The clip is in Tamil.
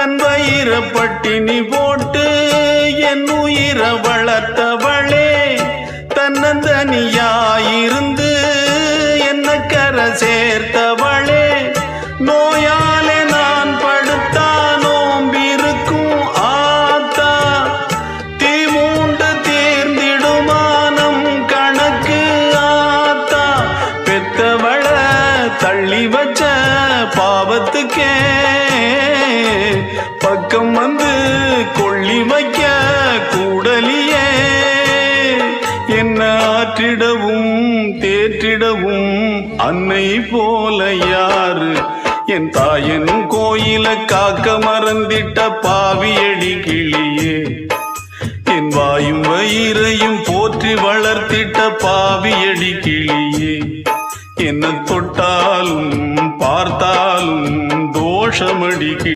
தன் வயிற பட்டினி போட்டு என் உயிர வளர்த்தவளே, தன்னந்தனியாயிருந்து என்ன கரை சேர்த்தவளே, நோயாலே நான் படுத்தா நோம்பிருக்கும் ஆத்தா, தீ மூண்டு தீர்ந்திடுமானம் கணக்கு ஆத்தா, பெத்தவள தள்ளி வச்ச பாவத்துக்கே பக்கம் வந்து கொள்ளி வைக்க கூடலியே, என்ன ஆற்றிடவும் தேற்றிடவும் அன்னை போல யாரு, என் தாயன் கோயில காக்க மறந்திட்ட பாவியடி கிளியே, என் வாயும் வயிறையும் போற்றி வளர்த்திட்ட பாவியடி கிளியே, என்ன தொட்டாலும் பார்த்தாலும் தோஷமடி